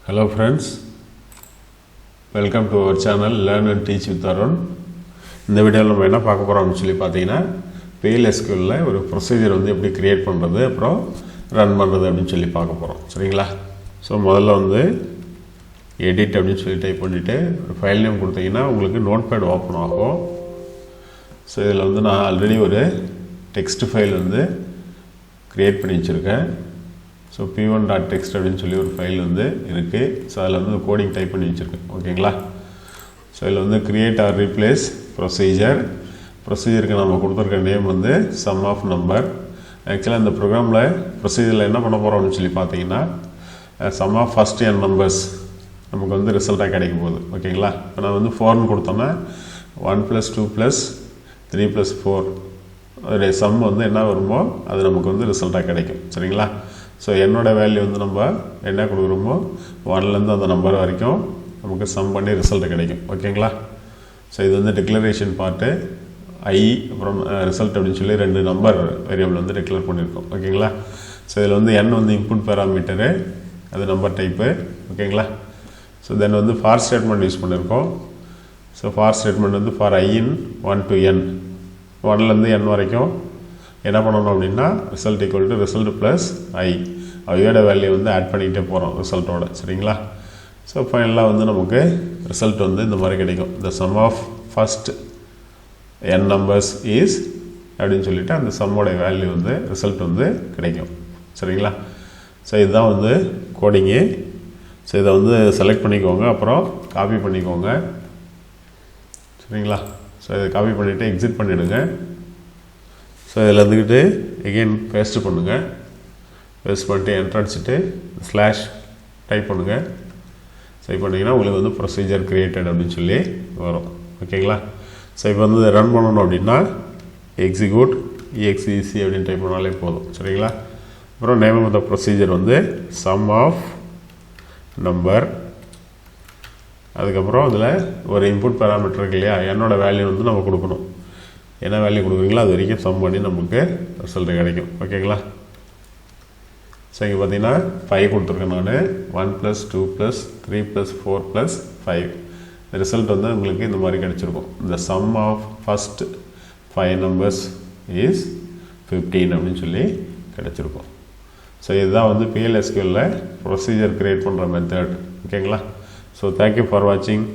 Hello friends, welcome to our channel Learn and Teach with Arun. இந்த வீடியோவில் நம்ம என்ன பார்க்க போகிறோம்னு சொல்லி பார்த்தீங்கன்னா PLSQL ஒரு ப்ரொசீஜர் வந்து எப்படி கிரியேட் பண்ணுறது அப்புறம் ரன் பண்ணுறது அப்படின்னு சொல்லி பார்க்க போகிறோம். சரிங்களா? ஸோ முதல்ல வந்து எடிட் அப்படின்னு சொல்லி டைப் பண்ணிவிட்டு ஒரு ஃபைல் நேம் கொடுத்தீங்கன்னா உங்களுக்கு நோட்பேட் ஓப்பன் ஆகும். ஸோ இதில் வந்து நான் ஆல்ரெடி ஒரு டெக்ஸ்ட் ஃபைல் வந்து க்ரியேட் பண்ணி வச்சுருக்கேன். ஸோ p1.text அப்படின்னு சொல்லி ஒரு ஃபைல் வந்து இருக்குது. ஸோ அதில் வந்து கோடிங் டைப் பண்ணி வச்சுருக்கேன். ஓகேங்களா? ஸோ இதில் வந்து கிரியேட் ஆர் ரீப்ளேஸ் ப்ரொசீஜருக்கு நம்ம கொடுத்துருக்க நேம் வந்து சம் ஆஃப் நம்பர். ஆக்சுவலாக இந்த ப்ரோக்ராமில் ப்ரொசீஜரில் என்ன பண்ண போகிறோம்னு சொல்லி பார்த்தீங்கன்னா sum of first n numbers நமக்கு வந்து ரிசல்ட்டாக கிடைக்கும் போகுது. ஓகேங்களா? இப்போ நான் வந்து 4ன்னு கொடுத்தோன்னா 1 + 2 + 3 + 4 அதோடைய சம் வந்து என்ன வருமோ அது நமக்கு வந்து ரிசல்ட்டாக கிடைக்கும். சரிங்களா? ஸோ என்னோட வேல்யூ வந்து நம்ம என்ன கொடுக்குறோமோ 1லேருந்து அந்த நம்பர் வரைக்கும் நமக்கு சம் பண்ணி ரிசல்ட்டு கிடைக்கும். ஓகேங்களா? ஸோ இது வந்து டிக்ளரேஷன் பார்ட்டு ஐ அப்புறம் ரிசல்ட் அப்படின்னு சொல்லி 2 நம்பர் வேரியபிள் வந்து டிக்ளேர் பண்ணியிருக்கோம். ஓகேங்களா? ஸோ இதில் வந்து n வந்து இன்புட் பேராமீட்டரு, அது நம்பர் டைப்பு. ஓகேங்களா? ஸோ தென் வந்து ஃபார் ஸ்டேட்மெண்ட் யூஸ் பண்ணியிருக்கோம். ஸோ ஃபார் ஸ்டேட்மெண்ட் வந்து for i in 1 to n 1லேருந்து n வரைக்கும் என்ன பண்ணணும் அப்படின்னா result equal to result plus ஐயோட வேல்யூ வந்து ஆட் பண்ணிக்கிட்டே போகிறோம் ரிசல்ட்டோட. சரிங்களா? ஸோ ஃபைனலாக வந்து நமக்கு ரிசல்ட் வந்து இந்த மாதிரி கிடைக்கும். The sum of first n numbers is அப்படின்னு சொல்லிவிட்டு அந்த சம்மோடைய வேல்யூ வந்து ரிசல்ட் வந்து கிடைக்கும். சரிங்களா? ஸோ இதுதான் வந்து கோடிங்கு. ஸோ இதை வந்து செலக்ட் பண்ணிக்கோங்க, அப்புறம் காப்பி பண்ணிக்கோங்க. சரிங்களா? ஸோ இதை காப்பி பண்ணிவிட்டு எக்ஸிட் பண்ணிவிடுங்க. ஸோ இதில் இருந்துக்கிட்டு எகெயின் பேஸ்ட்டு பண்ணுங்கள். பேஸ்ட் பண்ணிட்டு என்டர் அடிச்சுட்டு ஸ்லாஷ் டைப் பண்ணுங்கள். டைப் பண்ணிங்கன்னா உங்களுக்கு வந்து ப்ரொசீஜர் கிரியேட்டட் அப்படின்னு சொல்லி வரும். ஓகேங்களா? ஸோ இப்போ வந்து ரன் பண்ணணும் அப்படின்னா எக்ஸிக்யூட் EXEC அப்படின்னு டைப் பண்ணாலே போதும். சரிங்களா? அப்புறம் நேம் ஆஃப் த ப்ரொசீஜர் வந்து சம் ஆஃப் நம்பர். அதுக்கப்புறம் அதில் ஒரு இன்புட் பேராமீட்டர் இருக்கு இல்லையா, என்னோட வேல்யூ வந்து நம்ம கொடுக்கணும். என்ன வேல்யூ கொடுக்குறீங்களோ அது வரைக்கும் சம் பண்ணி நமக்கு ரிசல்ட் கிடைக்கும். ஓகேங்களா? ஸோ இங்கே பார்த்தீங்கன்னா 5 கொடுத்துருக்கேன் நான். 1 + 2 + 3 + 4 + 5 ரிசல்ட் வந்து உங்களுக்கு இந்த மாதிரி கிடச்சிருக்கும். இந்த sum of first 5 numbers is 15 அப்படின்னு சொல்லி கிடச்சிருக்கும். ஸோ இதுதான் வந்து PLSQL ப்ரொசீஜர் க்ரியேட் பண்ணுற மெத்தட். ஓகேங்களா? ஸோ தேங்க்யூ ஃபார் வாட்சிங்.